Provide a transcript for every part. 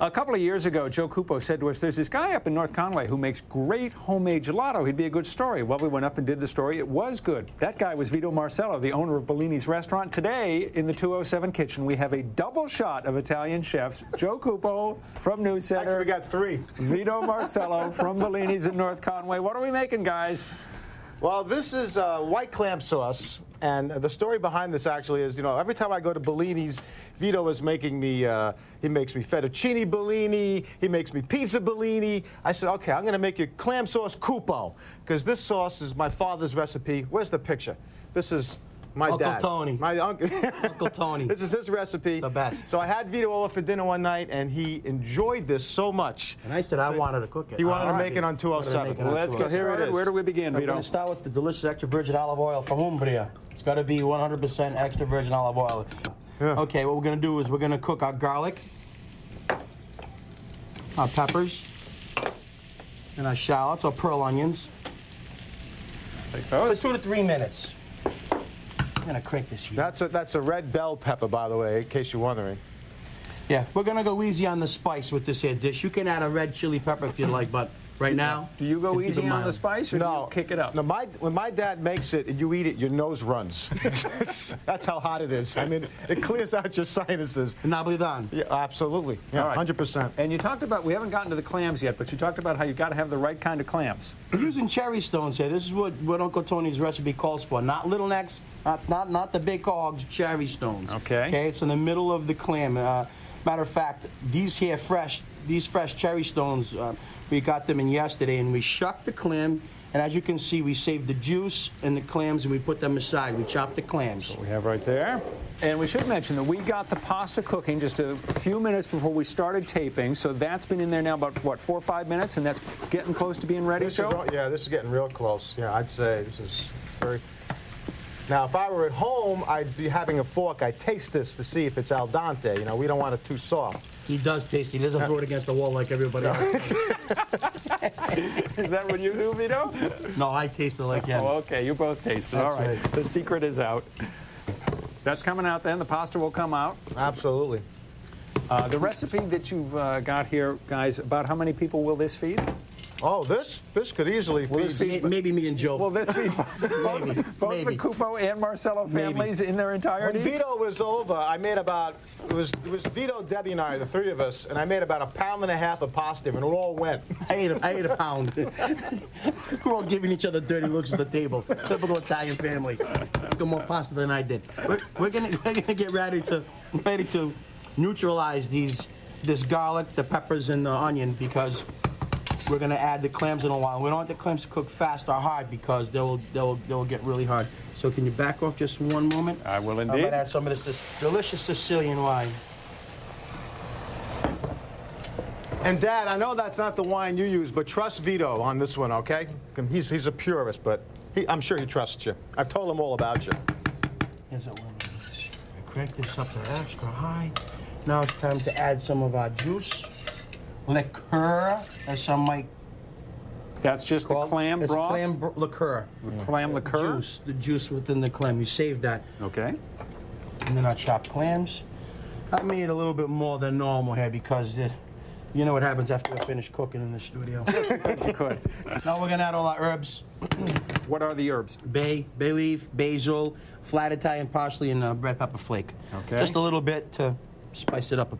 A couple of years ago, Joe Cupo said to us, there's this guy up in North Conway who makes great homemade gelato. He'd be a good story. Well, we went up and did the story. It was good. That guy was Vito Marcello, the owner of Bellini's restaurant. Today, in the 207 kitchen, we have a double shot of Italian chefs. Joe Cupo from News Center. Actually, we got three. Vito Marcello from Bellini's in North Conway. What are we making, guys? Well, this is white clam sauce. And the story behind this actually is, you know, every time I go to Bellini's, Vito is making me, he makes me fettuccine Bellini, he makes me pizza Bellini. I said, okay, I'm going to make you clam sauce Cupo, because this sauce is my father's recipe. Where's the picture? This is my dad. Uncle Tony. My uncle. Uncle Tony. This is his recipe. The best. So I had Vito over for dinner one night, and he enjoyed this so much. And I said I wanted to cook it. He wanted to make it on 207. Well, let's get started. Where do we begin, Vito? We're going to start with the delicious extra virgin olive oil from Umbria. It's got to be 100% extra virgin olive oil. Yeah. Okay, what we're going to do is we're going to cook our garlic, our peppers, and our shallots or pearl onions. Take those. For 2 to 3 minutes. I'm going to crank this heat. That's a red bell pepper, by the way, in case you're wondering. Yeah, we're going to go easy on the spice with this here dish. You can add a red chili pepper if you like, but right now... Do you go easy on the spice, or do you kick it up? No, when my dad makes it and you eat it, your nose runs. That's how hot it is. I mean, it clears out your sinuses. Napolitan. Yeah, absolutely. Yeah, All right. 100%. And you talked about, we haven't gotten to the clams yet, but you talked about how you got to have the right kind of clams. We're using cherry stones here. This is what Uncle Tony's recipe calls for. Not little necks, not the big hogs, cherry stones. Okay. Okay, it's in the middle of the clam. Matter of fact, these fresh cherry stones, we got them in yesterday, and we shucked the clam, and as you can see, we saved the juice and the clams, and we put them aside. We chopped the clams. We have right there. And we should mention that we got the pasta cooking just a few minutes before we started taping, so that's been in there now about, what, 4 or 5 minutes, and that's getting close to being ready, Joe? Yeah, this is getting real close. Yeah, I'd say this is very... Now, if I were at home, I'd be having a fork. I'd taste this to see if it's al dente. You know, we don't want it too soft. He does taste it. He doesn't throw it against the wall like everybody else. Is that what you do, Vito? No, I taste it like him. Oh, okay. You both taste it. All right. The secret is out. That's coming out then. The pasta will come out. Absolutely. The recipe that you've got here, guys, about how many people will this feed? Oh, this could easily feed... Maybe me and Joe. Will this feed both the Cupo and Marcello families in their entirety? When Vito was over, I made about... It was Vito, Debbie, and I, the three of us, and I made about 1.5 pounds of pasta, and it all went. I ate a pound. We're all giving each other dirty looks at the table. Typical Italian family. Got more pasta than I did. We're gonna get ready to neutralize this garlic, the peppers, and the onion, because we're going to add the clams in a while. We don't want the clams to cook fast or hard, because they'll get really hard. So can you back off just one moment? I will indeed. I'm going to add some of this delicious Sicilian wine. And Dad, I know that's not the wine you use, but trust Vito on this one, okay? He's a purist, but I'm sure he trusts you. I've told him all about you. Here's what we're going to do. Crank this up to extra high. Now it's time to add some of our juice. Liqueur, as some might. That's just the clam broth? It's clam liqueur. The clam liqueur? The juice within the clam. You save that. Okay. And then our chopped clams. I made a little bit more than normal here, because you know what happens after we finish cooking in the studio. Yes, you could. Now we're going to add all our herbs. What are the herbs? Bay leaf, basil, flat Italian parsley, and red pepper flake. Okay. Just a little bit to spice it up.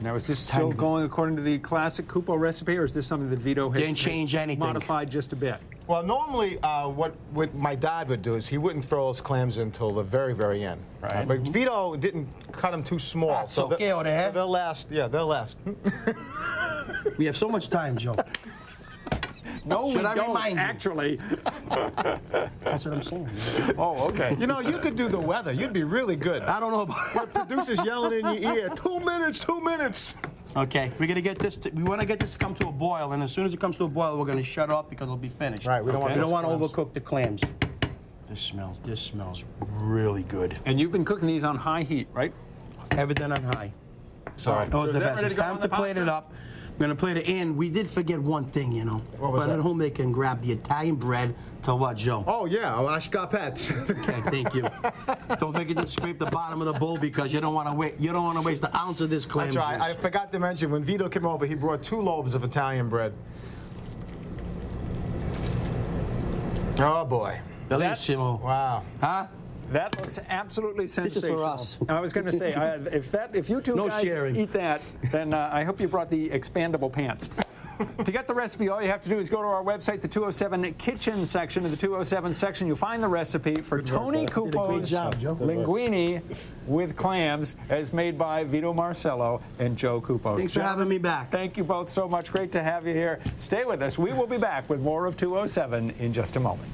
Now, is this still going according to the classic Cupo recipe, or is this something that Vito has Didn't change anything. Modified just a bit? Well, normally what my dad would do is he wouldn't throw those clams in until the very, very end. Right. But Vito didn't cut them too small. That's okay, or so they'll last. Yeah, they'll last. We have so much time, Joe. No, Should we I don't, remind you? actually. That's what I'm saying. Oh, okay. You know, you could do the weather. You'd be really good. I don't know about Your producer's yelling in your ear, 2 minutes, 2 minutes. Okay, we're gonna get this. We want to get this to come to a boil, and as soon as it comes to a boil, we're gonna shut off, because it'll be finished. Right. We don't want to overcook the clams. This smells really good. And you've been cooking these on high heat, right? Everything on high. So That was So the is that best. ready It's to go time on to the plate it pasta? up. We're going to plate it in. We did forget one thing, you know. What was but that? at home they can grab the Italian bread to what, Joe? Oh, yeah, scarpets. Okay, thank you. Don't forget to scrape the bottom of the bowl because you don't want to wait. You don't want to waste an ounce of this clam That's right. I juice. forgot to mention, when Vito came over, he brought 2 loaves of Italian bread. Oh, boy. Bellissimo. Wow. Huh? That looks absolutely is sensational. for us. And I was going to say, if you two No guys sharing. eat that, then I hope you brought the expandable pants. To get the recipe, all you have to do is go to our website, the 207 Kitchen section. In the 207 section, you'll find the recipe for Tony Did a great Cupo's job, Joe. linguine with clams, as made by Vito Marcello and Joe Cupo. Thanks for having me back. Thank you both so much. Great to have you here. Stay with us. We will be back with more of 207 in just a moment.